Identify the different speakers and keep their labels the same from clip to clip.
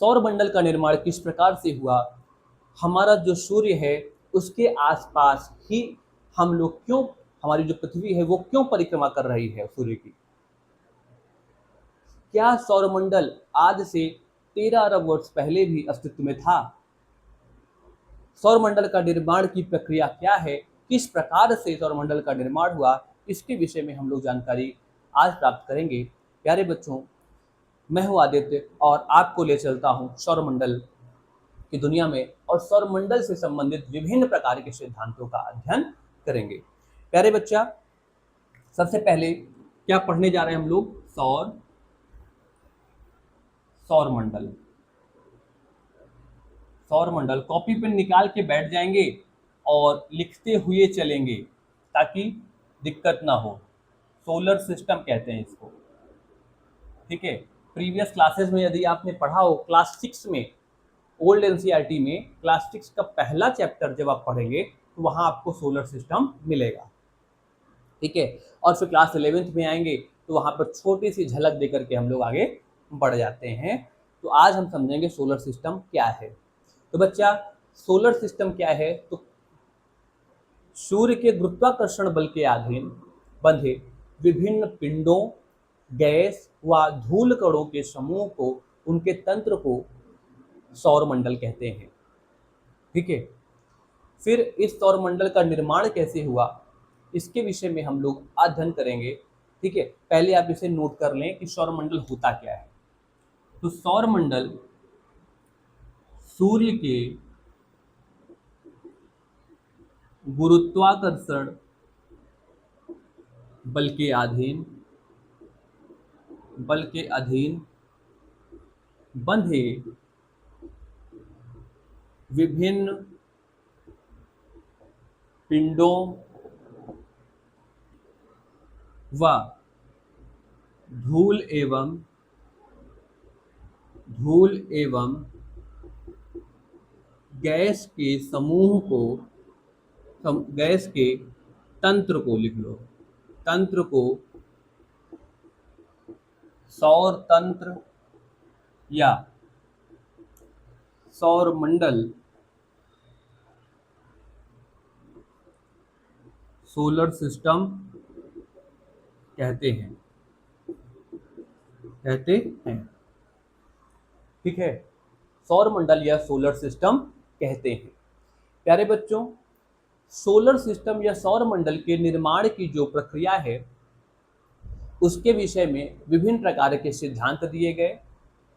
Speaker 1: सौर मंडल का निर्माण किस प्रकार से हुआ, हमारा जो सूर्य है उसके आसपास ही हम लोग क्यों, हमारी जो पृथ्वी है वो क्यों परिक्रमा कर रही है सूर्य की, क्या सौरमंडल आज से 13 अरब वर्ष पहले भी अस्तित्व में था, सौरमंडल का निर्माण की प्रक्रिया क्या है, किस प्रकार से सौरमंडल का निर्माण हुआ, इसके विषय में हम लोग जानकारी आज प्राप्त करेंगे। प्यारे बच्चों, मैं हूं आदित्य और आपको ले चलता हूं सौरमंडल की दुनिया में और सौरमंडल से संबंधित विभिन्न प्रकार के सिद्धांतों का अध्ययन करेंगे। प्यारे बच्चा, सबसे पहले क्या पढ़ने जा रहे हैं हम लोग, सौरमंडल। सौरमंडल कॉपी पेन निकाल के बैठ जाएंगे और लिखते हुए चलेंगे ताकि दिक्कत ना हो। सोलर सिस्टम कहते हैं इसको, ठीक है। प्रीवियस क्लासेस में यदि आपने पढ़ा हो, क्लास 6 में ओल्ड एनसीईआरटी में क्लास 6 का पहला चैप्टर जब आप पढ़ेंगे तो वहां आपको सोलर सिस्टम मिलेगा, ठीक है। और फिर क्लास 11th में आएंगे तो वहां पर छोटी सी झलक देकर के हम लोग आगे बढ़ जाते हैं। तो आज हम समझेंगे सोलर सिस्टम क्या है। तो बच्चा, सोलर सिस्टम क्या है, तो सूर्य के गुरुत्वाकर्षण बल के अधीन बंधे विभिन्न पिंडों, गैस व धूल कणों के समूह को, उनके तंत्र को सौरमंडल कहते हैं, ठीक है। फिर इस सौरमंडल का निर्माण कैसे हुआ, इसके विषय में हम लोग अध्ययन करेंगे, ठीक है। पहले आप इसे नोट कर लें कि सौरमंडल होता क्या है। तो सौरमंडल सूर्य के गुरुत्वाकर्षण बल के अधीन बंधे विभिन्न पिंडों व धूल एवं गैस के समूह को, गैस के तंत्र को लिख लो, तंत्र को सौर तंत्र या सौरमंडल, सोलर सिस्टम कहते हैं, ठीक है। सौरमंडल या सोलर सिस्टम कहते हैं। प्यारे बच्चों, सोलर सिस्टम या सौरमंडल के निर्माण की जो प्रक्रिया है उसके विषय में विभिन्न प्रकार के सिद्धांत दिए गए।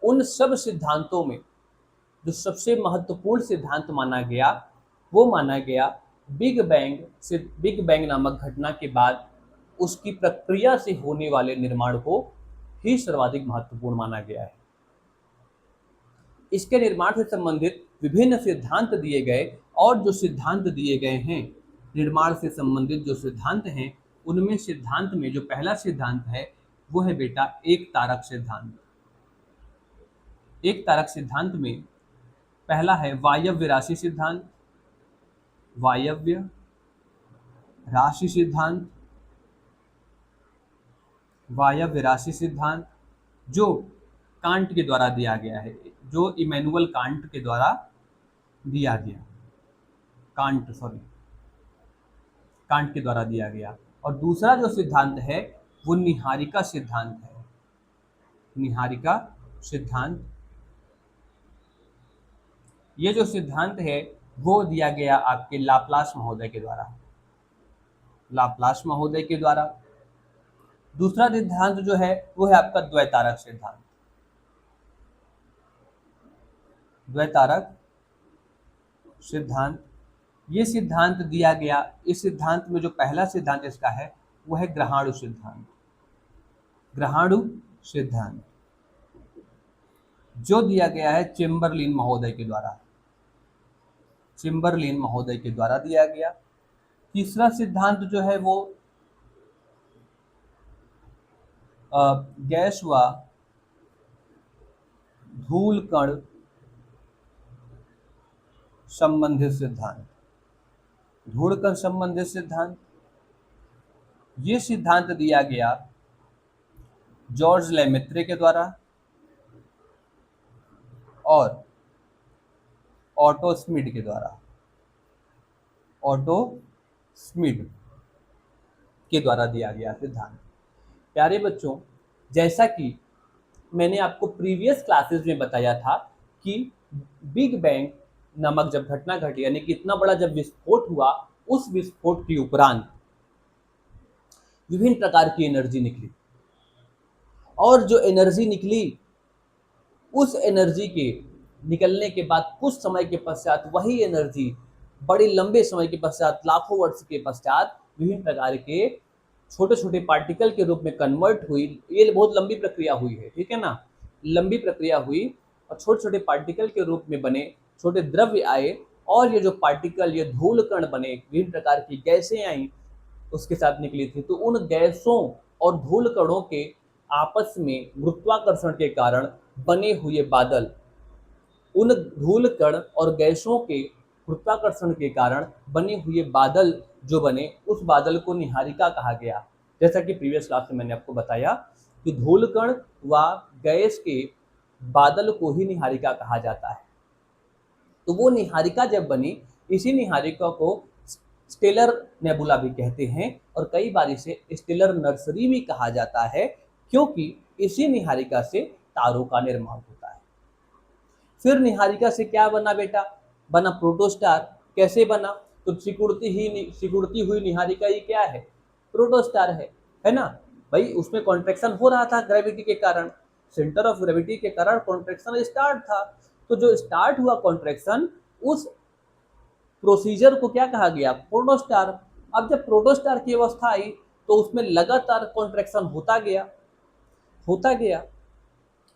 Speaker 1: उन सब सिद्धांतों में जो सबसे महत्वपूर्ण सिद्धांत माना गया वो माना गया बिग बैंग नामक घटना के बाद उसकी प्रक्रिया से होने वाले निर्माण को ही सर्वाधिक महत्वपूर्ण माना गया है। इसके निर्माण से संबंधित विभिन्न सिद्धांत दिए गए और जो सिद्धांत दिए गए हैं, निर्माण से संबंधित जो सिद्धांत हैं, उनमें सिद्धांत में जो पहला सिद्धांत है वो है बेटा एक तारक सिद्धांत। एक तारक सिद्धांत में पहला है वायव्य राशि सिद्धांत, वायव्य राशि सिद्धांत, वायव्य राशि सिद्धांत जो कांट के द्वारा दिया गया है, जो इमैनुअल कांट के द्वारा दिया गया, कांट के द्वारा दिया गया। और दूसरा जो सिद्धांत है वो निहारिका सिद्धांत है, निहारिका सिद्धांत। ये जो सिद्धांत है वो दिया गया आपके लाप्लास महोदय के द्वारा, लाप्लास महोदय के द्वारा। दूसरा सिद्धांत जो है वो है आपका द्वैतारक सिद्धांत, द्वैतारक सिद्धांत। ये सिद्धांत दिया गया, इस सिद्धांत में जो पहला सिद्धांत इसका है वो है ग्रहाणु सिद्धांत, ग्रहाणु सिद्धांत जो दिया गया है चेम्बरलिन महोदय के द्वारा, चेम्बरलिन महोदय के द्वारा दिया गया। तीसरा सिद्धांत जो है वो गैस व धूल कण संबंधित सिद्धांत, धूल कण संबंधित सिद्धांत। ये सिद्धांत दिया गया जॉर्ज लेमेत्रे के द्वारा और ऑटो स्मिड के द्वारा, ऑटो स्मिड के द्वारा दिया गया सिद्धांत। प्यारे बच्चों, जैसा कि मैंने आपको प्रीवियस क्लासेस में बताया था कि बिग बैंग नामक जब घटना घटी, यानी कि इतना बड़ा जब विस्फोट हुआ, उस विस्फोट के उपरांत विभिन्न प्रकार की एनर्जी निकली, और जो एनर्जी निकली, उस एनर्जी के निकलने के बाद कुछ समय के पश्चात वही एनर्जी बड़े लंबे समय के पश्चात, लाखों वर्ष के पश्चात, विभिन्न प्रकार के छोटे छोटे पार्टिकल के रूप में कन्वर्ट हुई। ये बहुत लंबी प्रक्रिया हुई है, ठीक है ना, लंबी प्रक्रिया हुई, और छोटे छोटे पार्टिकल के रूप में बने छोटे द्रव्य आए, और ये जो पार्टिकल, ये धूल कण बने, विभिन्न प्रकार की गैसें आई, उसके साथ निकली थी। तो उन गैसों और धूल कणों के आपस में गुरुत्वाकर्षण के कारण बने हुए बादल, उन धूल कण और गैसों के गुरुत्वाकर्षण के कारण बने हुए बादल जो बने, उस बादल को निहारिका कहा गया। जैसा कि प्रीवियस क्लास में मैंने आपको बताया कि धूल कण व गैस के बादल को ही निहारिका कहा जाता है। तो वो निहारिका जब बनी, इसी निहारिका को स्टेलर नेबुला भी कहते हैं, और कई बार इसे स्टेलर नर्सरी भी कहा जाता है, क्योंकि इसी निहारिका से तारों का निर्माण होता है। फिर निहारिका से क्या बना बेटा? बना प्रोटोस्टार। कैसे बना? तो सिकुड़ती हुई निहारिका ही क्या है? प्रोटोस्टार है ना भाई। उसमें कॉन्ट्रैक्शन हो रहा था ग्रेविटी के कारण, सेंटर ऑफ ग्रेविटी के कारण कॉन्ट्रैक्शन स्टार्ट था। तो जो स्टार्ट हुआ कॉन्ट्रैक्शन, उस प्रोसीजर को क्या कहा गया? प्रोटोस्टार। अब जब प्रोटोस्टार की अवस्था आई तो उसमें लगातार कॉन्ट्रैक्शन होता गया,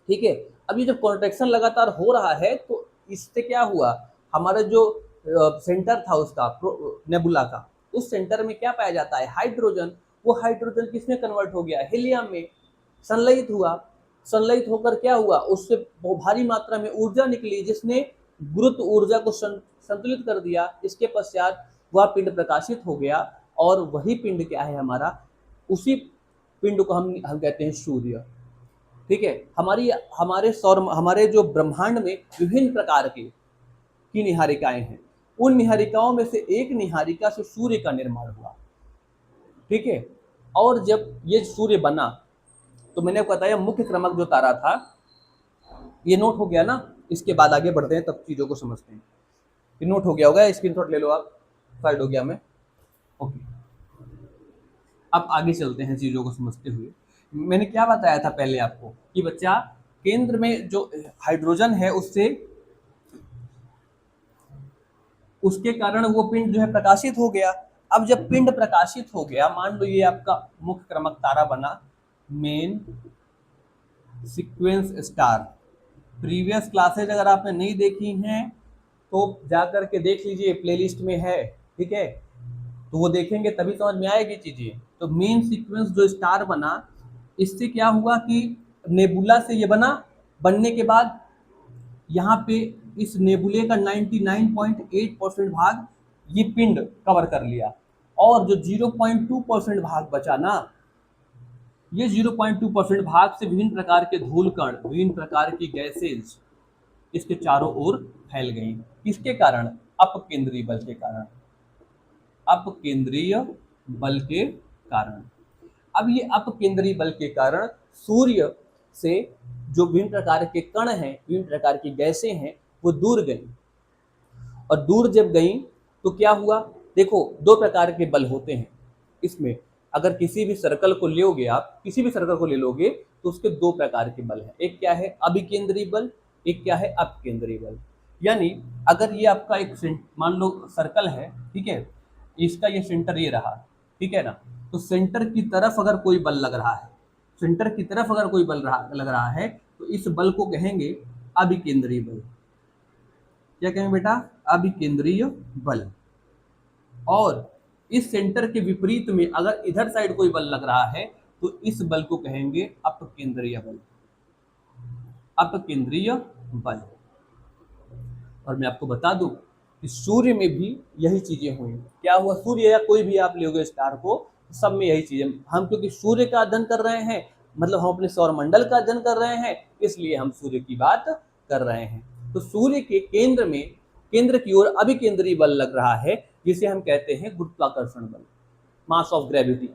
Speaker 1: ठीक है। अब ये जब कॉन्ट्रैक्शन लगातार हो रहा है तो इससे क्या हुआ, हमारा जो सेंटर था उसका नेबुला का, उस सेंटर में क्या पाया जाता है? हाइड्रोजन। वो हाइड्रोजन किसमें कन्वर्ट हो गया? हीलियम में। संलयित हुआ। संलयित होकर क्या हुआ? उससे भारी मात्रा में ऊर्जा निकली, जिसने गुरुत्व ऊर्जा को संतुलित कर दिया। इसके पश्चात वह पिंड प्रकाशित हो गया, और वही पिंड क्या है हमारा? उसी पिंड को हम कहते हैं सूर्य, ठीक है। हमारे जो ब्रह्मांड में विभिन्न प्रकार की निहारिकाएं हैं, उन निहारिकाओं में से एक निहारिका से सूर्य का निर्माण हुआ, ठीक है। और जब ये सूर्य बना तो मैंने बताया मुख्य क्रमक जो तारा था, ये नोट हो गया ना। इसके बाद आगे बढ़ते हैं, तब चीजों को समझते हैं। ये नोट हो गया होगा, स्क्रीनशॉट ले लो आप, स्लाइड हो गया मैं, ओके। अब आगे चलते हैं चीजों को समझते हुए। मैंने क्या बताया था पहले आपको कि बच्चा, केंद्र में जो हाइड्रोजन है उसके कारण वो पिंड जो है प्रकाशित हो गया। अब जब पिंड प्रकाशित हो गया, मान लो ये आपका मुख्य क्रमक तारा बना, main sequence star. Previous classes अगर आपने नहीं देखी हैं तो जाकर के देख लीजिए, प्लेलिस्ट में है, ठीक है। तो वो देखेंगे तभी समझ में आएगी चीजें। तो मेन सीक्वेंस जो स्टार बना, इससे क्या हुआ कि नेबुला से ये बना, बनने के बाद यहाँ पे इस नेबुले का 99.8% भाग ये पिंड कवर कर लिया, और जो 0.2% भाग बचा ना, ये 0.2% भाग से विभिन्न प्रकार के धूल कण, विभिन्न प्रकार की गैसेज इसके चारों ओर फैल गई। किसके कारण? अपकेंद्रीय बल के कारण। अपकेंद्रीय बल के कारण। अब ये अपकेंद्रीय बल के कारण सूर्य से जो विभिन्न प्रकार के कण हैं, विभिन्न प्रकार की गैसें हैं, वो दूर गई। और दूर जब गई तो क्या हुआ? देखो, दो प्रकार के बल होते हैं इसमें। अगर किसी भी सर्कल को लोगे आप, किसी भी सर्कल को ले लोगे तो उसके दो प्रकार के बल हैं। एक क्या है? अभिकेंद्रीय बल, एक क्या है? अपकेंद्रीय बल। यानी अगर ये आपका एक मान लो सर्कल है, ठीक है, इसका ये सेंटर ये रहा, ठीक है ना। तो सेंटर की तरफ अगर कोई बल लग रहा है, सेंटर की तरफ अगर कोई बल लग रहा है, तो इस बल को कहेंगे अभिकेंद्रीय बल। क्या कहेंगे बेटा? अभिकेंद्रीय बल। और इस सेंटर के विपरीत में अगर इधर साइड कोई बल लग रहा है तो इस बल को कहेंगे अपकेंद्रीय बल। अपकेंद्रीय बल। और मैं आपको बता दूं कि सूर्य में भी यही चीजें हुई। क्या हुआ? सूर्य या कोई भी आप लोगे स्टार को, सब में यही चीजें। हम क्योंकि सूर्य का अध्ययन कर रहे हैं, मतलब हम अपने सौरमंडल का अध्ययन कर रहे हैं, इसलिए हम सूर्य की बात कर रहे हैं। तो सूर्य के केंद्र की ओर अभिकेंद्रीय बल लग रहा है, जिसे हम कहते हैं गुरुत्वाकर्षण बल, मास ऑफ ग्रेविटी,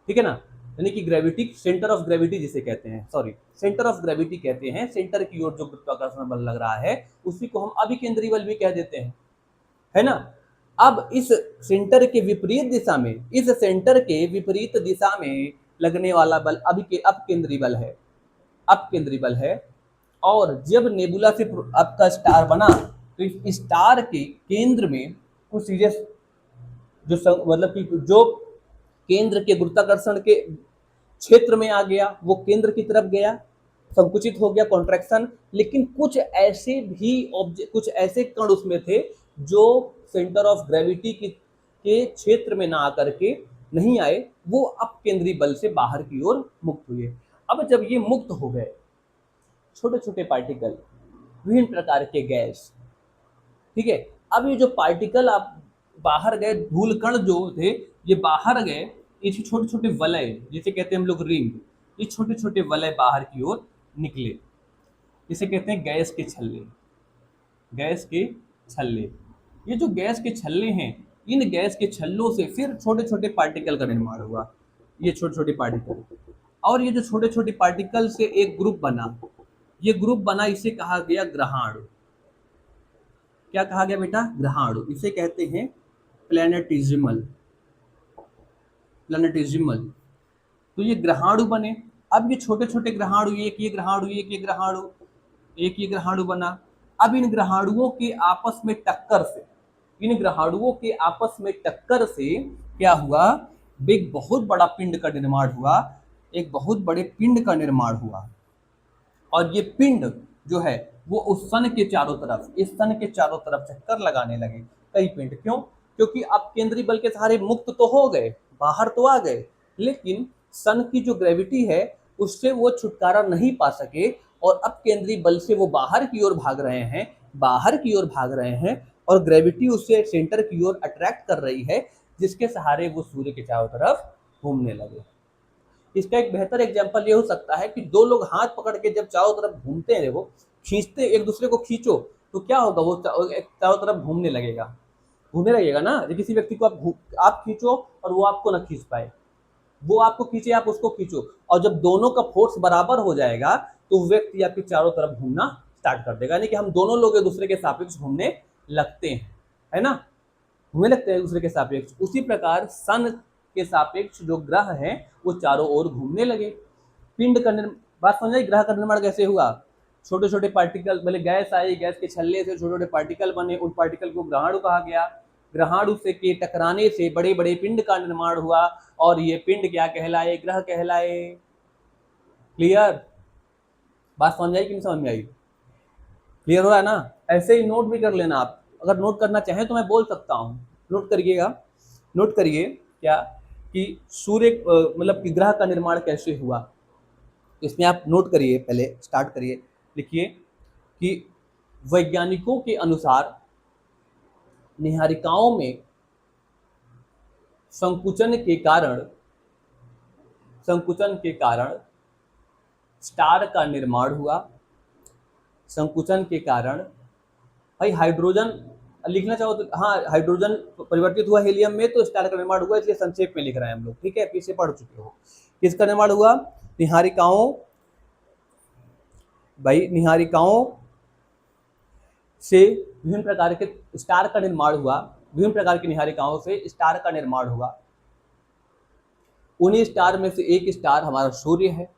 Speaker 1: ठीक है ना। यानी कि ग्रेविटी, सेंटर ऑफ ग्रेविटी जिसे कहते हैं, सॉरी सेंटर ऑफ ग्रेविटी कहते हैं, सेंटर की ओर जो गुरुत्वाकर्षण बल लग रहा है उसी को हम अभिकेंद्रीय बल भी कह देते हैं, है ना। अब इस सेंटर के विपरीत दिशा में, इस सेंटर के विपरीत दिशा में लगने वाला बल अपकेंद्रीय बल है, अपकेंद्रीय बल है। और जब नेबुला से आपका स्टार बना तो इस स्टार के केंद्र में कुछ सीरियस मतलब कि जो केंद्र के गुरुत्वाकर्षण के क्षेत्र में आ गया, वो केंद्र की तरफ गया, संकुचित हो गया, कॉन्ट्रैक्शन। लेकिन कुछ ऐसे भी ऑब्जेक्ट, कुछ ऐसे कण उसमें थे जो सेंटर ऑफ ग्रेविटी के क्षेत्र में ना आकर के नहीं आए, वो अपकेंद्रीय बल से बाहर की ओर मुक्त हुए। अब जब ये मुक्त हो गए, छोटे छोटे पार्टिकल, विभिन्न प्रकार के गैस, ठीक है। अब ये जो पार्टिकल आप बाहर गए, धूल कण जो थे ये बाहर गए, ये छोटे छोटे वलय जिसे कहते हैं हम लोग रिंग, ये छोटे छोटे वलय बाहर की ओर निकले, इसे कहते हैं गैस के छल्ले, गैस के छल्ले। ये जो गैस के छल्ले हैं, इन गैस के छल्लों से फिर छोटे छोटे पार्टिकल का निर्माण हुआ, ये छोटे छोटे पार्टिकल। और ये जो छोटे छोटे पार्टिकल से एक ग्रुप बना, ये ग्रुप बना, इसे कहा गया ग्रहाणु। क्या कहा गया बेटा? ग्रहाणु। इसे कहते हैं प्लैनेटिज्मल, प्लैनेटिज्मल। तो ये ग्रहाणु बने। अब ये छोटे छोटे ग्रहाणु, एक ये ग्रहाणु, एक ये ग्रहाणु, एक ये ग्रहाणु बना। अब इन ग्रहाणुओं के आपस में टक्कर से, इन ग्रहाणुओं के आपस में टक्कर से क्या हुआ? एक बहुत बड़ा पिंड का निर्माण हुआ, एक बहुत बड़े पिंड का निर्माण हुआ। और ये पिंड जो है वो उस सन के चारों तरफ, इस सन के चारों तरफ चक्कर लगाने लगे, कई पिंड। क्यों? क्योंकि अब केंद्रीय बल के सहारे मुक्त तो हो गए, बाहर तो आ गए, लेकिन सन की जो ग्रेविटी है उससे वो छुटकारा नहीं पा सके, और अब केंद्रीय बल से वो बाहर की ओर भाग रहे हैं, बाहर की ओर भाग रहे हैं, और ग्रेविटी उससे सेंटर की ओर अट्रैक्ट कर रही है, जिसके सहारे वो सूर्य के चारों तरफ घूमने लगे। इसका एक बेहतर एग्जांपल ये हो सकता है कि दो लोग हाथ पकड़ के जब चारों तरफ घूमते हैं, देखो खींचते, एक दूसरे को खींचो तो क्या होगा? वो चारों तरफ घूमने लगेगा, घूमने लगेगा ना। किसी व्यक्ति को आप खींचो और वो आपको ना खींच पाए, वो आपको खींचे, आप उसको खींचो, और जब दोनों का फोर्स बराबर हो जाएगा तो व्यक्ति आपके चारों तरफ घूमना स्टार्ट कर देगा। यानी कि हम दोनों लोग एक दूसरे के सापेक्ष घूमने लगते हैं, है ना, घूमने लगते हैं एक दूसरे के सापेक्ष। उसी प्रकार सन के सापेक्ष जो ग्रह हैं वो चारों ओर घूमने लगे। पिंड का बात समझ आई? ग्रह का निर्माण कैसे हुआ? छोटे छोटे पार्टिकल, पहले गैस आई, गैस के छल्ले से छोटे छोटे पार्टिकल बने, उन पार्टिकल को ग्रहाणु कहा गया। ग्रहाणु से के टकराने से बड़े बड़े पिंड का निर्माण हुआ, और ये पिंड क्या कहलाए? ग्रह कहलाए। क्लियर? बात समझ आई कि नहीं समझ में आई? क्लियर हो रहा है ना? ऐसे ही नोट भी कर लेना आप, अगर नोट करना चाहें तो मैं बोल सकता हूँ, नोट करिएगा। नोट करिए क्या कि सूर्य मतलब कि ग्रह का निर्माण कैसे हुआ, इसमें आप नोट करिए, पहले स्टार्ट करिए, लिखिए कि वैज्ञानिकों के अनुसार निहारिकाओं में संकुचन के कारण स्टार का निर्माण हुआ। संकुचन के कारण भाई हाइड्रोजन लिखना चाहो तो हाँ, हाइड्रोजन परिवर्तित हुआ हीलियम में तो स्टार का निर्माण हुआ, इसलिए संक्षेप में लिख रहे हैं हम लोग, ठीक है, पीछे पढ़ चुके हो। किसका निर्माण हुआ? निहारिकाओं, भाई निहारिकाओं से विभिन्न प्रकार के स्टार का निर्माण हुआ, विभिन्न प्रकार की निहारिकाओं से स्टार का निर्माण हुआ। उन्हीं स्टार में से एक स्टार हमारा सूर्य है,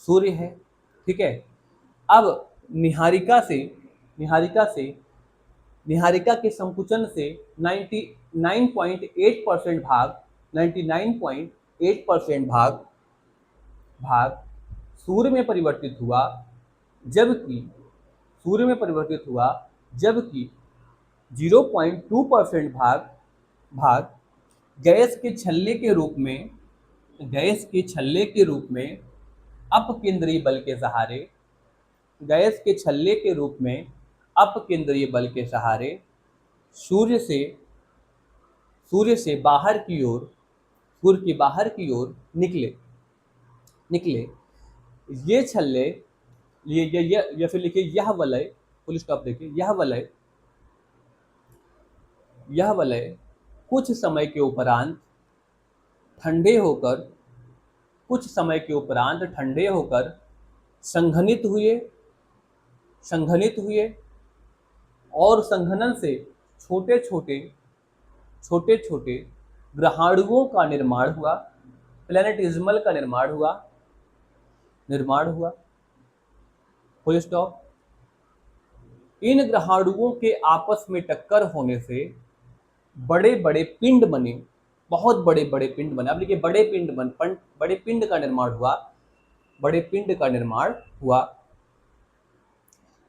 Speaker 1: सूर्य है, ठीक है। अब निहारिका के संकुचन से 99.8% भाग, 99.8% भाग सूर्य में परिवर्तित हुआ, जबकि 0.2% भाग गैस के छल्ले के रूप में अपकेंद्रीय बल के सहारे, गैस के छल्ले के रूप में अपकेंद्रीय बल के सहारे सूर्य से बाहर की ओर, सूर्य की बाहर की ओर निकले। ये या फिर लिखिए यह वलय, फुल स्टॉप देखिए, यह वलय कुछ समय के उपरांत ठंडे होकर संघनित हुए और संघनन से छोटे छोटे ग्रहाणुओं का निर्माण हुआ, प्लैनेटिज्मल का निर्माण हुआ। Full stop. इन ग्रहाणुओं के आपस में टक्कर होने से बड़े बड़े पिंड बने, बहुत बड़े बड़े पिंड बने। अब देखिए बड़े पिंड का निर्माण हुआ,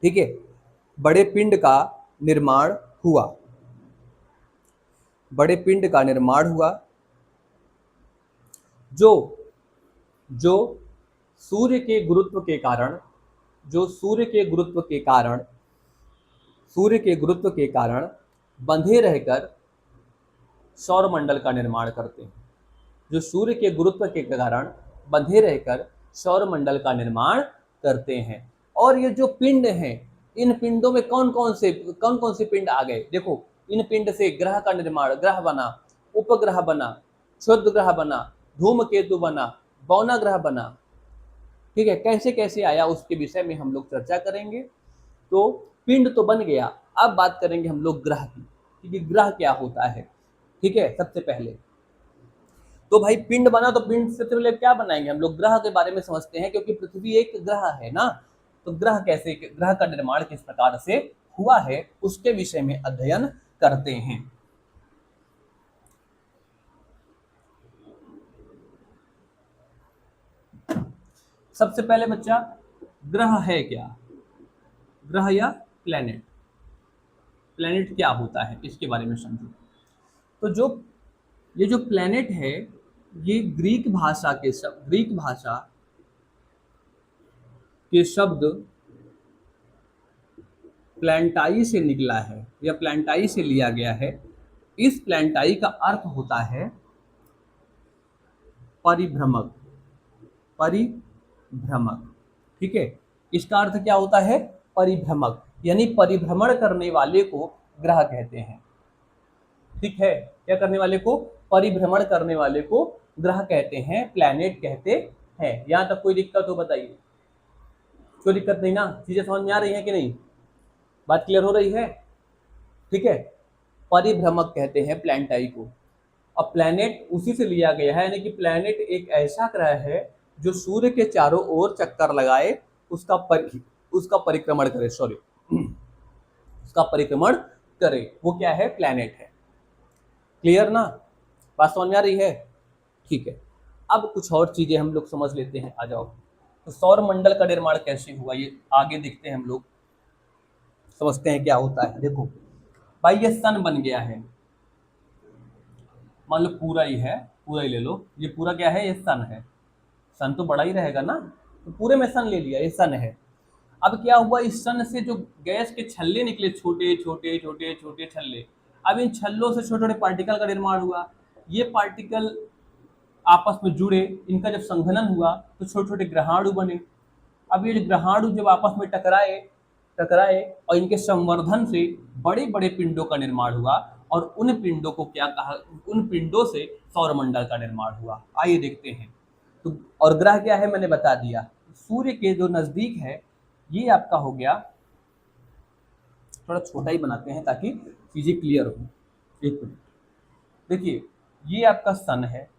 Speaker 1: ठीक है, बड़े पिंड का निर्माण हुआ जो सूर्य के गुरुत्व के कारण बंधे रहकर सौरमंडल का निर्माण करते हैं। जो सूर्य के गुरुत्व के कारण बंधे रहकर सौरमंडल का निर्माण करते हैं। और ये जो पिंड हैं, इन पिंडों में कौन कौन से पिंड आ गए? देखो, इन पिंड से ग्रह का निर्माण, ग्रह बना, उपग्रह बना, क्षुद्र ग्रह बना, धूमकेतु बना, बौना ग्रह बना। ठीक है, कैसे कैसे आया उसके विषय में हम लोग चर्चा करेंगे। तो पिंड तो बन गया, अब बात करेंगे हम लोग ग्रह की, क्योंकि ग्रह क्या होता है। ठीक है, सबसे पहले तो भाई पिंड बना, तो पिंड से पहले क्या बनाएंगे हम लोग? ग्रह के बारे में समझते हैं, क्योंकि पृथ्वी एक ग्रह है ना। तो ग्रह का निर्माण किस प्रकार से हुआ है उसके विषय में अध्ययन करते हैं। सबसे पहले बच्चा, ग्रह है क्या? ग्रह या प्लैनेट क्या होता है इसके बारे में समझो। तो ये जो प्लैनेट है, ये ग्रीक भाषा के शब्द प्लैंटाई से निकला है या प्लैंटाई से लिया गया है। इस प्लैंटाई का अर्थ होता है परिभ्रमक। ठीक है, इसका अर्थ क्या होता है? परिभ्रमक, यानी परिभ्रमण करने वाले को ग्रह कहते हैं। ठीक है, क्या करने वाले को? परिभ्रमण करने वाले को ग्रह कहते हैं, प्लैनेट कहते हैं। यहां तक कोई दिक्कत हो बताइए? कोई दिक्कत नहीं ना? चीजें समझ में आ रही हैं कि नहीं? बात क्लियर हो रही है? ठीक है, परिभ्रमक कहते हैं प्लैंटाई को। अब प्लैनेट उसी से लिया गया है, यानी कि प्लैनेट एक ऐसा ग्रह है जो सूर्य के चारों ओर चक्कर लगाए, उसका परिक्रमण करे, वो क्या है? प्लैनेट है। क्लियर ना? बात समझ में आ रही है? ठीक है, अब कुछ और चीजें हम लोग समझ लेते हैं, आ जाओ। तो सौरमंडल का निर्माण कैसे हुआ, ये आगे देखते हैं हम लोग, समझते हैं क्या होता है। देखो भाई, ये सन बन गया है, मान लो पूरा ही ले लो, ये पूरा क्या है? ये सन है। सन तो बड़ा ही रहेगा ना, तो पूरे में सन ले लिया, ये सन है। अब क्या हुआ, इस सन से जो गैस के छल्ले निकले, छोटे छोटे छल्ले, अब इन छल्लों से छोटे छोटे पार्टिकल का निर्माण हुआ। ये पार्टिकल आपस में जुड़े, इनका जब संघनन हुआ तो छोटे छोटे ग्रहाणु बने। अब ये ग्रहाणु जब आपस में टकराए और इनके संवर्धन से बड़े बड़े पिंडों का निर्माण हुआ, और उन पिंडों को क्या कहा? उन पिंडों से सौरमंडल का निर्माण हुआ। आइए देखते हैं। तो और ग्रह क्या है मैंने बता दिया, सूर्य के जो नजदीक है, ये आपका हो गया, थोड़ा छोटा ही बनाते हैं ताकि चीजें क्लियर हो। एक मिनट, देखिए ये आपका सन है,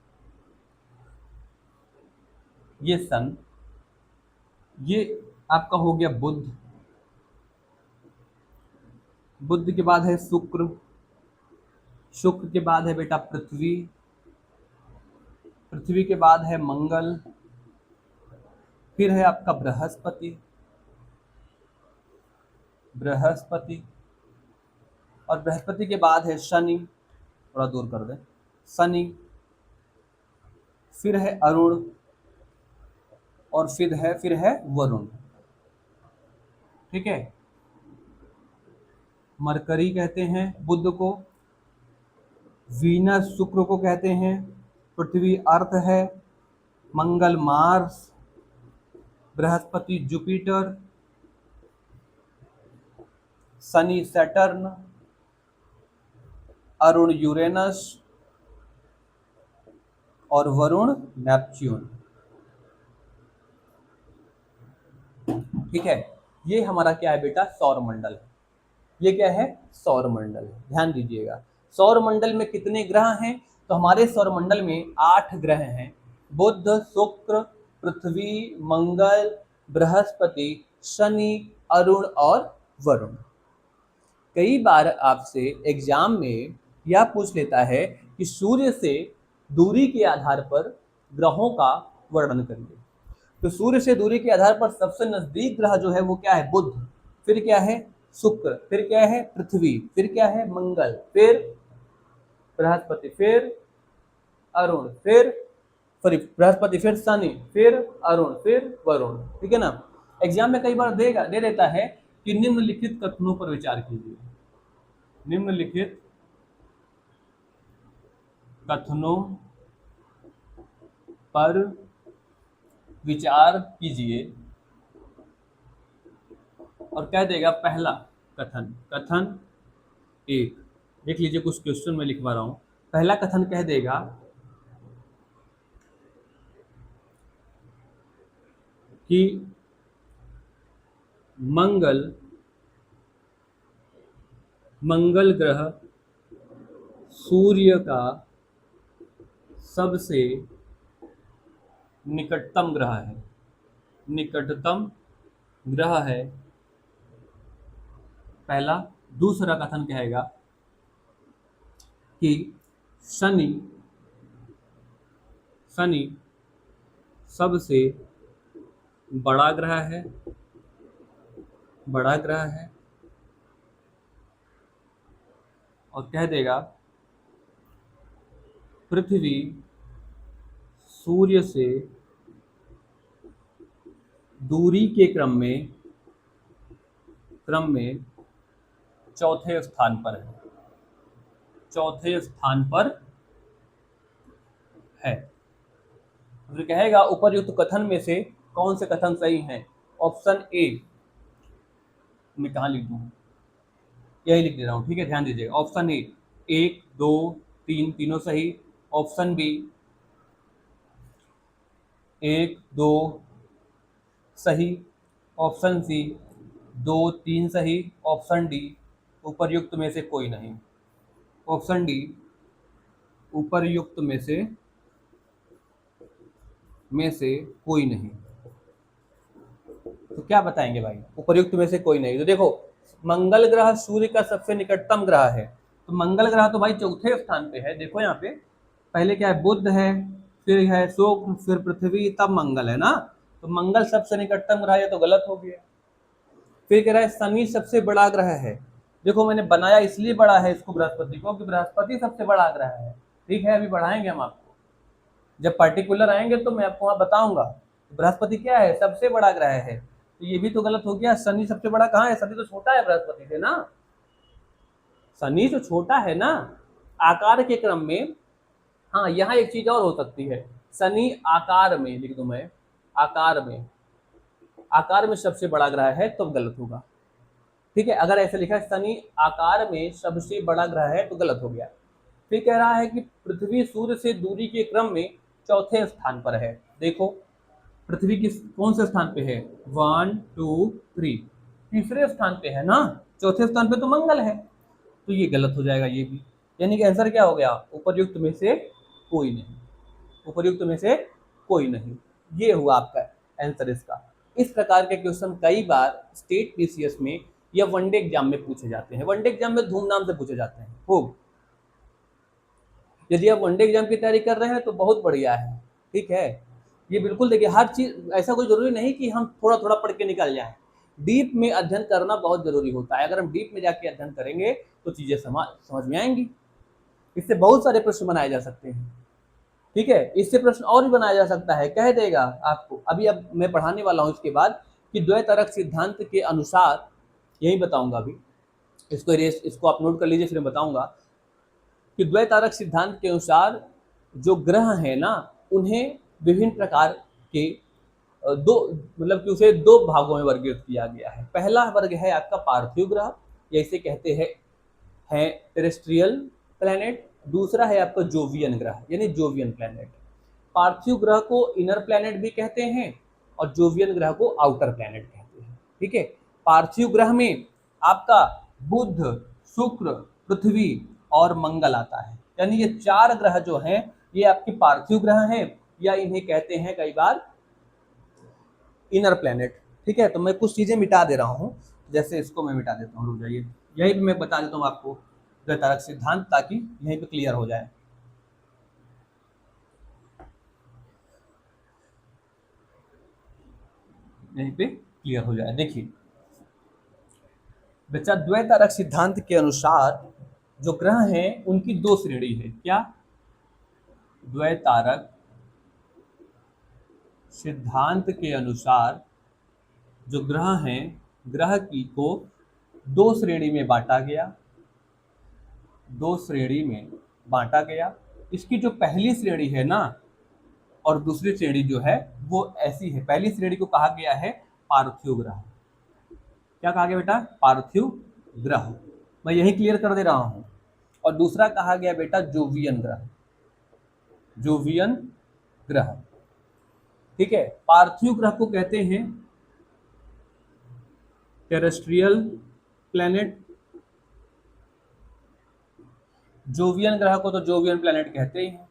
Speaker 1: ये सन, ये आपका हो गया बुध, बुध के बाद है शुक्र, शुक्र के बाद है बेटा पृथ्वी, पृथ्वी के बाद है मंगल, फिर है आपका बृहस्पति, और बृहस्पति के बाद है शनि, थोड़ा दूर कर दें, शनि, फिर है अरुण, और फिर है वरुण। ठीक है, मरकरी कहते हैं बुध को, वीनस शुक्र को कहते हैं, पृथ्वी अर्थ है, Mangal Mars, Brihaspati Jupiter, Shani Saturn, Arun Uranus और वरुण नेपच्यून। ठीक है, ये हमारा क्या है बेटा, सौर मंडल है। ये क्या है, सौर मंडल है। ध्यान दीजिएगा, सौर मंडल में कितने ग्रह हैं, तो हमारे सौर मंडल में 8 ग्रह हैं। बुध, शुक्र, पृथ्वी, मंगल, बृहस्पति, शनि, अरुण और वरुण। कई बार आपसे एग्जाम में यह पूछ लेता है कि सूर्य से दूरी के आधार पर ग्रहों का वर्णन करिए। तो सूर्य से दूरी के आधार पर सबसे नजदीक ग्रह जो है वो क्या है, बुध, फिर क्या है शुक्र, फिर क्या है पृथ्वी, फिर क्या है मंगल, फिर बृहस्पति, फिर अरुण, फिर बृहस्पति, फिर शनि, फिर अरुण, फिर वरुण। ठीक है ना। एग्जाम में कई बार दे देता है कि निम्नलिखित कथनों पर विचार कीजिए। निम्नलिखित कथनों पर विचार कीजिए और कह देगा पहला कथन। कथन एक, देख लीजिए कुछ क्वेश्चन में लिखवा रहा हूं। पहला कथन कह देगा कि मंगल ग्रह सूर्य का सबसे निकटतम ग्रह है। निकटतम ग्रह है पहला। दूसरा कथन कहेगा कि शनि सबसे बड़ा ग्रह है। बड़ा ग्रह है। और कह देगा पृथ्वी सूर्य से दूरी के क्रम में चौथे स्थान पर है। चौथे स्थान पर है। फिर कहेगा उपर्युक्त कथन में से कौन से कथन सही हैं। ऑप्शन ए, मैं कहाँ लिख दूँ, यही लिख दे रहा हूँ। ठीक है, ध्यान दीजिएगा। ऑप्शन ए 1, 2, 3 तीनों सही। ऑप्शन बी 1, 2 सही। ऑप्शन सी 2, 3 सही। ऑप्शन डी उपर्युक्त में से कोई नहीं। ऑप्शन डी उपर्युक्त में से कोई नहीं। तो क्या बताएंगे भाई, उपर्युक्त में से कोई नहीं। तो देखो, मंगल ग्रह सूर्य का सबसे निकटतम ग्रह है, तो मंगल ग्रह तो भाई चौथे स्थान पे है। देखो यहाँ पे पहले क्या है, बुध है, फिर है शुक्र, फिर पृथ्वी, तब मंगल है ना। तो मंगल सबसे निकटतम ग्रह है, तो गलत हो गया। फिर कह रहा है शनि सबसे बड़ा ग्रह है। देखो मैंने बनाया इसलिए बड़ा है इसको बृहस्पति को, कि बृहस्पति सबसे बड़ा ग्रह है। ठीक है, अभी बढ़ाएंगे हम आपको, जब पर्टिकुलर आएंगे तो मैं आपको वहां बताऊंगा बृहस्पति क्या है, सबसे बड़ा ग्रह है। तो ये भी तो गलत हो गया। शनि सबसे बड़ा कहाँ है, शनि तो छोटा है बृहस्पति से ना। शनि तो छोटा है ना आकार के क्रम में। हाँ, यहाँ एक चीज और हो सकती है, शनि आकार में लिख दूं मैं, आकार में सबसे बड़ा ग्रह है, तो गलत होगा। ठीक है, अगर ऐसे लिखा है शनि आकार में सबसे बड़ा ग्रह है तो गलत हो गया। फिर कह रहा है कि पृथ्वी सूर्य से दूरी के क्रम में चौथे स्थान पर है। देखो पृथ्वी किस कौन से स्थान पे है, 1, 2, 3, तीसरे स्थान पे है ना। चौथे स्थान पे तो मंगल है, तो ये गलत हो जाएगा ये भी। यानी कि आंसर क्या हो गया, उपर्युक्त में से कोई नहीं। उपर्युक्त में से कोई नहीं, ये हुआ आपका आंसर इसका। इस प्रकार के क्वेश्चन कई बार स्टेट पीसीएस में या वनडे एग्जाम में पूछे जाते हैं। वनडे एग्जाम में धूमधाम से पूछे जाते हैं खूब। यदि आप वनडे एग्जाम की तैयारी कर रहे हैं तो बहुत बढ़िया है। ठीक है, ये बिल्कुल देखिए, हर चीज ऐसा कोई जरूरी नहीं कि हम थोड़ा थोड़ा पढ़ के निकल जाएं। डीप में अध्ययन करना बहुत जरूरी होता है। अगर हम डीप में जाके अध्ययन करेंगे तो चीजें समझ में आएंगी। इससे बहुत सारे प्रश्न बनाए जा सकते हैं। ठीक है, इससे प्रश्न और भी बनाया जा सकता है। कह देगा आपको अभी, अब मैं पढ़ाने वाला हूँ इसके बाद, कि द्वैतारक सिद्धांत के अनुसार, यही बताऊंगा अभी, इसको आप नोट कर लीजिए, फिर बताऊंगा कि द्वैतारक सिद्धांत के अनुसार जो ग्रह है ना, उन्हें विभिन्न प्रकार के दो, मतलब कि उसे दो भागों में वर्गीकृत किया गया है। पहला वर्ग है आपका पार्थिव ग्रह, या इसे कहते हैं टेरेस्ट्रियल प्लैनेट, दूसरा है आपका जोवियन ग्रह यानी जोवियन प्लैनेट। पार्थिव ग्रह को इनर प्लैनेट भी कहते हैं और जोवियन ग्रह को आउटर प्लैनेट कहते हैं। ठीक है, पार्थिव ग्रह में आपका बुध, शुक्र, पृथ्वी और मंगल आता है, यानी ये 4 ग्रह जो हैं ये आपके पार्थिव ग्रह हैं या इन्हें कहते हैं कई बार इनर प्लैनेट। ठीक है, तो मैं कुछ चीजें मिटा दे रहा हूँ, जैसे इसको मैं मिटा देता हूँ, रुक जाइए, यही भी मैं बता देता हूँ आपको द्वैतारक सिद्धांत, ताकि यहीं पे क्लियर हो जाए। यहीं पे क्लियर हो जाए। देखिए बच्चा, द्वैतारक सिद्धांत के अनुसार जो ग्रह हैं उनकी 2 श्रेणी है। क्या? द्वैतारक सिद्धांत के अनुसार जो ग्रह हैं, ग्रह की को 2 श्रेणी में बांटा गया, 2 श्रेणी में बांटा गया। इसकी जो पहली श्रेणी है ना और दूसरी श्रेणी जो है वो ऐसी है। पहली श्रेणी को कहा गया है पार्थिव ग्रह। क्या कहा गया बेटा? पार्थिव ग्रह। मैं यही क्लियर कर दे रहा हूं। और दूसरा कहा गया बेटा जोवियन ग्रह, जोवियन ग्रह। ठीक है, पार्थिव ग्रह को कहते हैं टेरेस्ट्रियल प्लैनेट, जोवियन ग्रह को तो जोवियन प्लैनेट कहते ही हैं,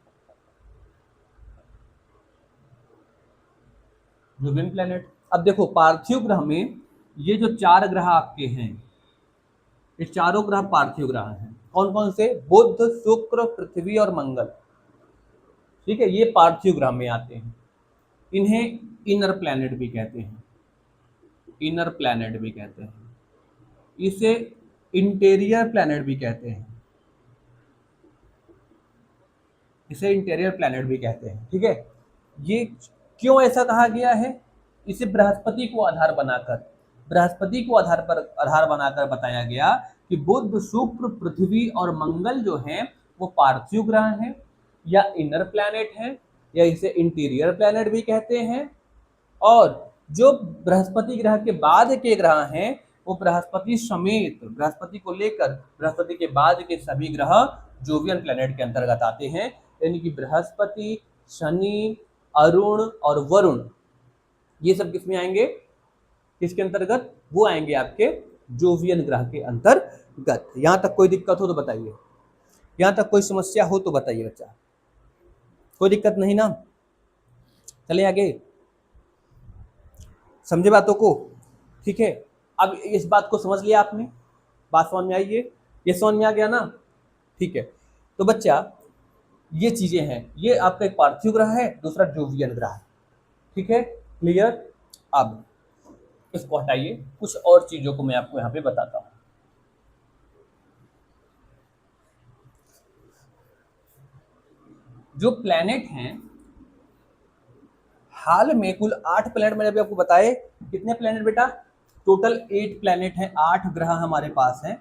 Speaker 1: जोवियन प्लैनेट। अब देखो पार्थिव ग्रह में ये जो 4 ग्रह आपके हैं, ये चारों ग्रह पार्थिव ग्रह हैं। कौन कौन से? बुध, शुक्र, पृथ्वी और मंगल। ठीक है, ये पार्थिव ग्रह में आते हैं। इन्हें इनर प्लैनेट भी कहते हैं, इनर प्लैनेट भी कहते हैं। इसे इंटीरियर प्लैनेट भी कहते हैं, इसे इंटीरियर प्लैनेट भी कहते हैं। ठीक है, ये क्यों ऐसा कहा गया है? इसे बृहस्पति को आधार बनाकर, बृहस्पति को आधार बनाकर बताया गया कि बुध, शुक्र, पृथ्वी और मंगल जो हैं वो पार्थिव ग्रह हैं या इनर प्लैनेट हैं या इसे इंटीरियर प्लैनेट भी कहते हैं। और जो बृहस्पति ग्रह के बाद के ग्रह हैं वो बृहस्पति समेत, बृहस्पति को लेकर बृहस्पति के बाद के सभी ग्रह जोवियन प्लैनेट के अंतर्गत आते हैं। यानी कि बृहस्पति, शनि, अरुण और वरुण, ये सब किसमें आएंगे? किसके अंतर्गत? वो आएंगे आपके जोवियन ग्रह के अंतर्गत। यहां तक कोई दिक्कत हो तो बताइए, यहां तक कोई समस्या हो तो बताइए बच्चा। कोई दिक्कत नहीं ना? चले आगे, समझे बातों को? ठीक है, अब इस बात को समझ लिया आपने, बात समझ में आई है? ये समझ में आ गया ना? ठीक है, तो बच्चा ये चीजें हैं, ये आपका एक पार्थिव ग्रह है, दूसरा जोवियन ग्रह है। ठीक है, क्लियर? अब इसको हटाइए, कुछ और चीजों को मैं आपको यहाँ पे बताता हूँ। जो प्लैनेट हैं, हाल में कुल 8 प्लैनेट मैंने अभी आपको बताए। कितने प्लैनेट बेटा? टोटल 8 प्लैनेट हैं, 8 ग्रह हमारे पास हैं।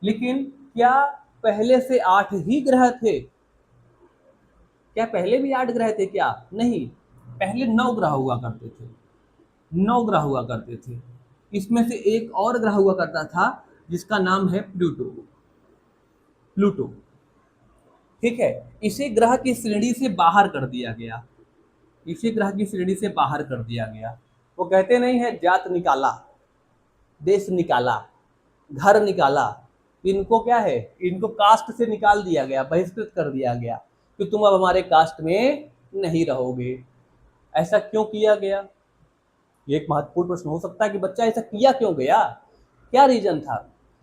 Speaker 1: लेकिन क्या पहले से 8 ही ग्रह थे? क्या पहले भी 8 ग्रह थे क्या? नहीं, पहले 9 ग्रह हुआ करते थे, 9 ग्रह हुआ करते थे। इसमें से एक और ग्रह हुआ करता था जिसका नाम है प्लूटो, प्लूटो। ठीक है, इसे ग्रह की श्रेणी से बाहर कर दिया गया, इसे ग्रह की श्रेणी से बाहर कर दिया गया। वो कहते नहीं है जात निकाला, देश निकाला, घर निकाला, इनको क्या है? इनको कास्ट से निकाल दिया गया, बहिष्कृत कर दिया गया कि तुम अब हमारे कास्ट में नहीं रहोगे। ऐसा क्यों किया गया? ये एक महत्वपूर्ण प्रश्न हो सकता है कि बच्चा ऐसा किया क्यों गया, क्या रीजन था?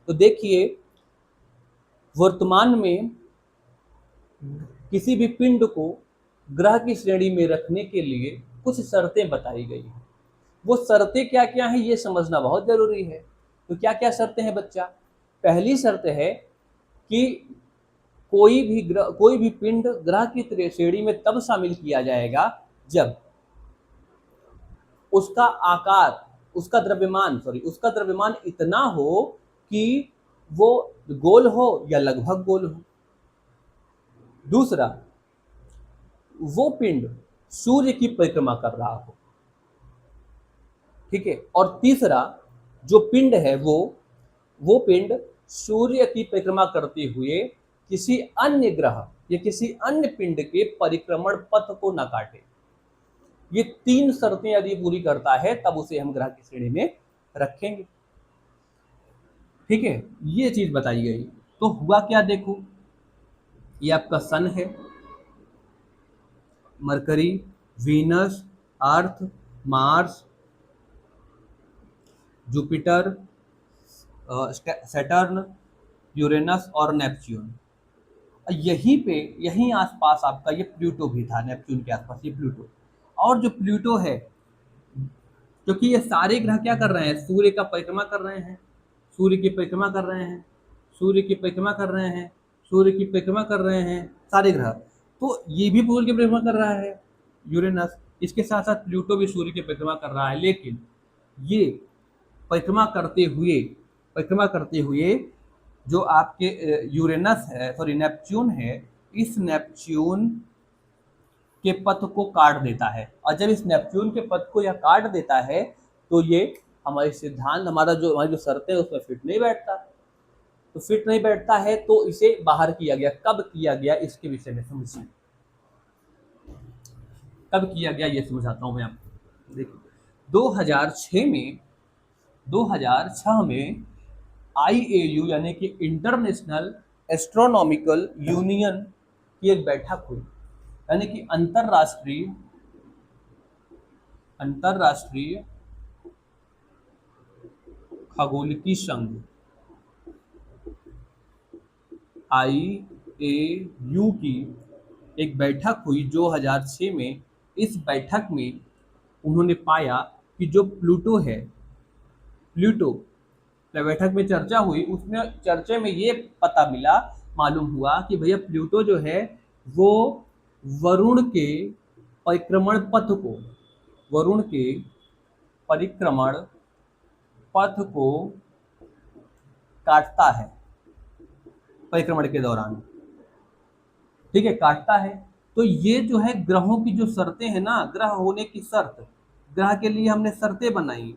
Speaker 1: तो देखिए, वर्तमान में किसी भी पिंड को ग्रह की श्रेणी में रखने के लिए कुछ शर्तें बताई गई हैं। वो शर्तें क्या क्या हैं ये समझना बहुत जरूरी है। तो क्या क्या शर्तें हैं बच्चा? पहली शर्त है कि कोई भी पिंड ग्रह की श्रेणी में तब शामिल किया जाएगा जब उसका आकार, उसका द्रव्यमान इतना हो कि वो गोल हो या लगभग गोल हो। दूसरा, वो पिंड सूर्य की परिक्रमा कर रहा हो। ठीक है, और तीसरा, जो पिंड है वो वो पिंड सूर्य की परिक्रमा करते हुए किसी अन्य ग्रह या किसी अन्य पिंड के परिक्रमण पथ को न काटे। ये 3 शर्तें यदि पूरी करता है तब उसे हम ग्रह की श्रेणी में रखेंगे। ठीक है, ये चीज बताई गई। तो हुआ क्या, देखो ये आपका सन है, मरकरी, वीनस, अर्थ, मार्स, जुपिटर, सैटर्न, यूरेनस और नेपच्यून। यहीं पे, यहीं आसपास आपका ये प्लूटो भी था, नेपच्यून के आसपास ये प्लूटो। और जो प्लूटो है, क्योंकि ये सारे ग्रह क्या कर रहे हैं, सूर्य का परिक्रमा कर रहे हैं, सूर्य की परिक्रमा कर रहे हैं, सूर्य की परिक्रमा कर रहे हैं, सूर्य की परिक्रमा कर रहे हैं सारे ग्रह। तो ये भी सूर्य की परिक्रमा कर रहा है यूरेनस, इसके साथ साथ प्लूटो भी सूर्य की परिक्रमा कर रहा है। लेकिन ये परिक्रमा करते हुए, परिक्रमा करते हुए जो आपके यूरेनस है, सॉरी नेपच्यून है, इस नेपच्यून के पथ को काट देता है। और जब इस नेपच्यून के पथ को यह काट देता है तो ये हमारे सिद्धांत, हमारी जो शर्तें है उसमें फिट नहीं बैठता। तो फिट नहीं बैठता है तो इसे बाहर किया गया। कब किया गया इसके विषय में समझिए, कब किया गया ये समझाता हूं मैं आपको। देखिए 2006 में IAU यानी कि इंटरनेशनल एस्ट्रोनॉमिकल यूनियन की एक बैठक हुई, यानी कि अंतरराष्ट्रीय अंतरराष्ट्रीय खगोलिकी संघ IAU की एक बैठक हुई 2006 में। इस बैठक में उन्होंने पाया कि जो प्लूटो है, प्लूटो, बैठक में चर्चा हुई, उसमें चर्चा में ये पता मिला, मालूम हुआ कि भैया प्लूटो जो है वो वरुण के परिक्रमण पथ को, वरुण के परिक्रमण पथ को काटता है परिक्रमण के दौरान। ठीक है, काटता है। तो ये जो है ग्रहों की जो शर्तें हैं ना, ग्रह होने की शर्त, ग्रह के लिए हमने शर्तें बनाई।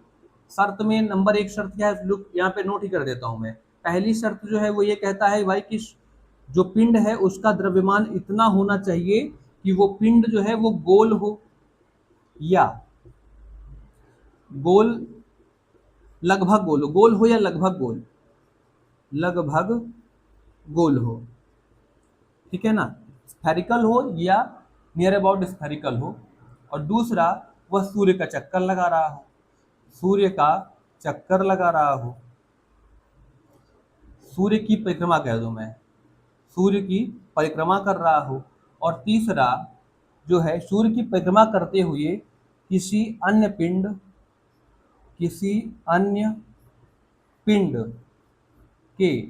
Speaker 1: शर्त में नंबर 1 शर्त क्या है, लुक यहाँ पे नोट ही कर देता हूं मैं। पहली शर्त जो है वो ये कहता है भाई कि जो पिंड है उसका द्रव्यमान इतना होना चाहिए कि वो पिंड जो है वो गोल हो, या गोल, लगभग गोल हो, गोल हो या लगभग गोल, लगभग गोल हो। ठीक है ना, स्फेरिकल हो या नियर अबाउट स्फेरिकल हो। और दूसरा, वह सूर्य का चक्कर लगा रहा हो, सूर्य का चक्कर लगा रहा हो, सूर्य की परिक्रमा कह दूं मैं, सूर्य की परिक्रमा कर रहा हो। और तीसरा जो है, सूर्य की परिक्रमा करते हुए किसी अन्य पिंड, किसी अन्य पिंड के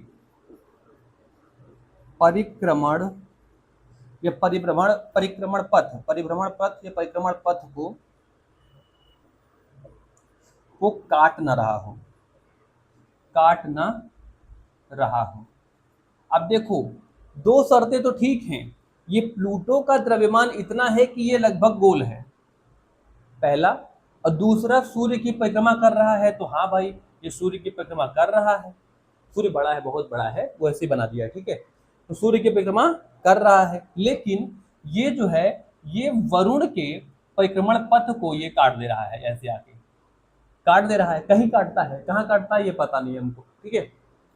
Speaker 1: परिक्रमण या परिभ्रमण पथ या परिक्रमण पथ को वो काट न रहा हो, काट न रहा हो। अब देखो, 2 शर्तें तो ठीक हैं, ये प्लूटो का द्रव्यमान इतना है कि ये लगभग गोल है, पहला। और दूसरा, सूर्य की परिक्रमा कर रहा है, तो हाँ भाई ये सूर्य की परिक्रमा कर रहा है, सूर्य बड़ा है, बहुत बड़ा है, वो ऐसे बना दिया, ठीक है। तो सूर्य की परिक्रमा कर रहा है, लेकिन ये जो है ये वरुण के परिक्रमण पथ को ये काट दे रहा है, ऐसे आके काट दे रहा है। कहीं काटता है, कहाँ काटता है ये पता नहीं हमको, ठीक है।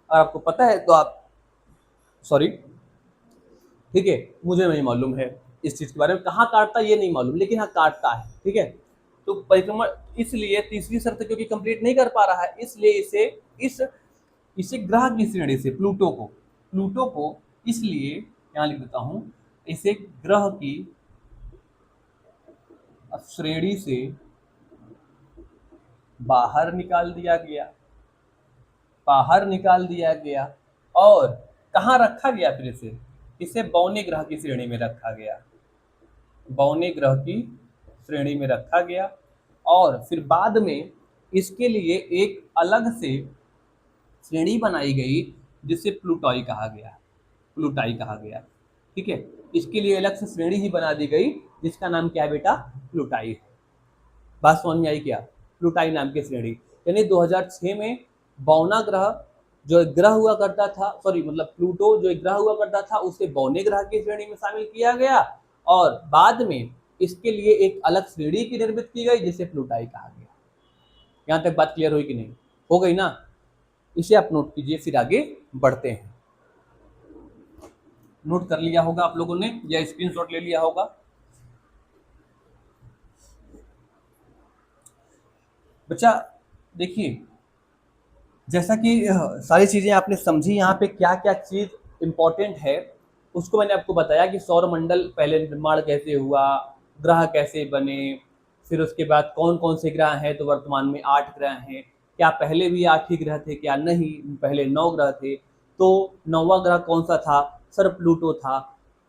Speaker 1: और आपको पता है तो आप, सॉरी, ठीक है, मुझे नहीं मालूम है इस चीज के बारे में, कहाँ काटता है ये नहीं मालूम, लेकिन हाँ काटता है, ठीक है। तो परिक्रमण, इसलिए तीसरी शर्त क्योंकि कंप्लीट नहीं कर पा रहा है, इसलिए इसे ग्रह की श्रेणी से, प्लूटो को इसलिए यहाँ लिख देता हूं, इसे ग्रह की श्रेणी से बाहर निकाल दिया गया, बाहर निकाल दिया गया। और कहाँ रखा गया, फिर इसे बौने ग्रह की श्रेणी में रखा गया, बौने ग्रह की श्रेणी में रखा गया। और फिर बाद में इसके लिए एक अलग से श्रेणी बनाई गई जिसे प्लूटॉई कहा गया, प्लूटाई कहा गया, ठीक है। इसके लिए अलग से श्रेणी ही बना दी गई जिसका नाम क्या है बेटा, प्लूटाई है। बात समझ में आई क्या, प्लूटाई नाम की श्रेणी। यानी 2006 में बौना ग्रह जो एक ग्रह हुआ करता था, प्लूटो जो एक ग्रह हुआ करता था उसे बौने ग्रह की श्रेणी में शामिल किया गया और बाद में इसके लिए एक अलग श्रेणी की निर्मित की गई जिसे प्लूटाई कहा गया। यहां तक बात क्लियर हुई कि नहीं? हो गई ना? इसे आप नोट कीजिए, फिर आगे बढ़ते हैं। नोट कर लिया होगा आप लोगों ने या स्क्रीनशॉट ले लिया होगा? बच्चा देखिए, जैसा कि सारी चीजें आपने समझी, यहाँ पे क्या क्या चीज इंपॉर्टेंट है उसको मैंने आपको बताया कि सौर मंडल पहले निर्माण कैसे हुआ, ग्रह कैसे बने, फिर उसके बाद कौन कौन से ग्रह हैं, तो वर्तमान में 8 ग्रह हैं। क्या पहले भी 8 ही ग्रह थे? क्या नहीं, पहले 9 ग्रह थे। तो 9वां ग्रह कौन सा था? सर प्लूटो था।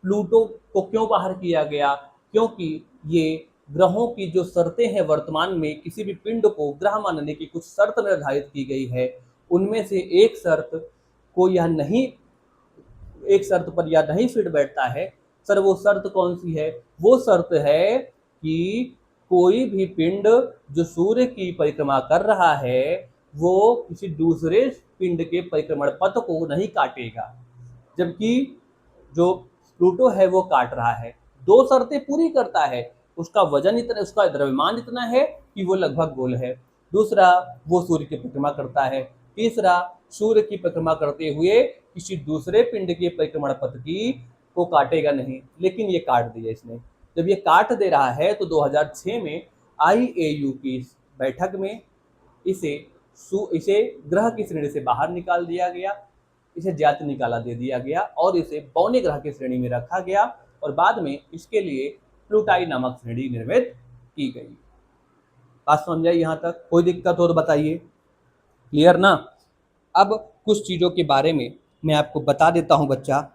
Speaker 1: प्लूटो को क्यों बाहर किया गया? क्योंकि ये ग्रहों की जो शर्तें हैं, वर्तमान में किसी भी पिंड को ग्रह मानने की कुछ शर्त निर्धारित की गई है, उनमें से एक शर्त को यह नहीं, एक शर्त पर यह नहीं फिट बैठता है। सर वो शर्त कौन सी है? वो शर्त है कि कोई भी पिंड जो सूर्य की परिक्रमा कर रहा है वो किसी दूसरे पिंड के परिक्रमण पथ को नहीं काटेगा, जबकि जो प्लूटो है वो काट रहा है। 2 शर्तें पूरी करता है, उसका वजन इतना, उसका द्रव्यमान इतना है कि वो लगभग गोल है। दूसरा, वो सूर्य की परिक्रमा करता है। तीसरा, सूर्य की परिक्रमा करते हुए किसी दूसरे पिंड के परिक्रमण पथ की को काटेगा नहीं, लेकिन ये काट दिया इसने। जब ये काट दे रहा है तो 2006 में IAU की बैठक में इसे इसे ग्रह की श्रेणी से बाहर निकाल दिया गया, इसे ज्याति निकाला दे दिया गया और इसे बौने ग्रह की श्रेणी में रखा गया और बाद में इसके लिए प्लूटाई नामक श्रेणी निर्मित की गई। बात समझ आई? यहाँ तक कोई दिक्कत हो तो बताइए। क्लियर ना? अब कुछ चीज़ों के बारे में मैं आपको बता देता हूँ बच्चा।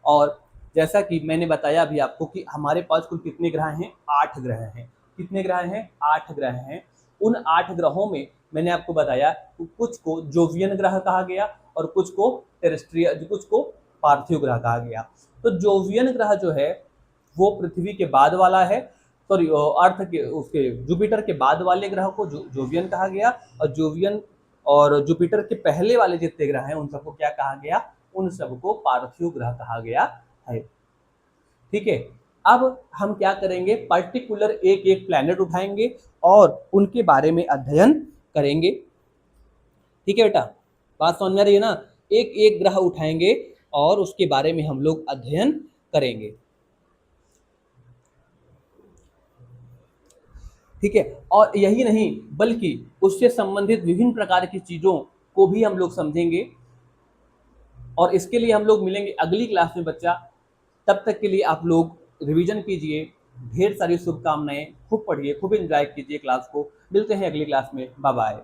Speaker 1: और जैसा कि मैंने बताया अभी आपको कि हमारे पास कुल कितने ग्रह हैं? 8 ग्रह हैं। कितने ग्रह हैं? 8 ग्रह हैं। उन 8 ग्रहों में मैंने आपको बताया कुछ को जोवियन ग्रह कहा गया और कुछ को टेरेस्ट्रियल, कुछ को पार्थिव ग्रह कहा गया। तो जोवियन ग्रह जो है वो पृथ्वी के बाद वाला है, सॉरी अर्थ के, उसके जुपिटर के बाद वाले ग्रह को जोवियन कहा गया और जोवियन और जुपिटर के पहले वाले जितने ग्रह हैं उन सबको क्या कहा गया? उन सबको पार्थिव ग्रह कहा गया है। ठीक है, अब हम क्या करेंगे? पर्टिकुलर एक एक प्लैनेट उठाएंगे और उनके बारे में अध्ययन करेंगे। ठीक है बेटा, बात समझ में आ रही है ना? एक एक ग्रह उठाएंगे और उसके बारे में हम लोग अध्ययन करेंगे। ठीक है, और यही नहीं बल्कि उससे संबंधित विभिन्न प्रकार की चीजों को भी हम लोग समझेंगे और इसके लिए हम लोग मिलेंगे अगली क्लास में बच्चा। तब तक के लिए आप लोग रिवीजन कीजिए, ढेर सारी शुभकामनाएं, खूब पढ़िए, खूब एंजॉय कीजिए क्लास को। मिलते हैं अगली क्लास में। Bye bye.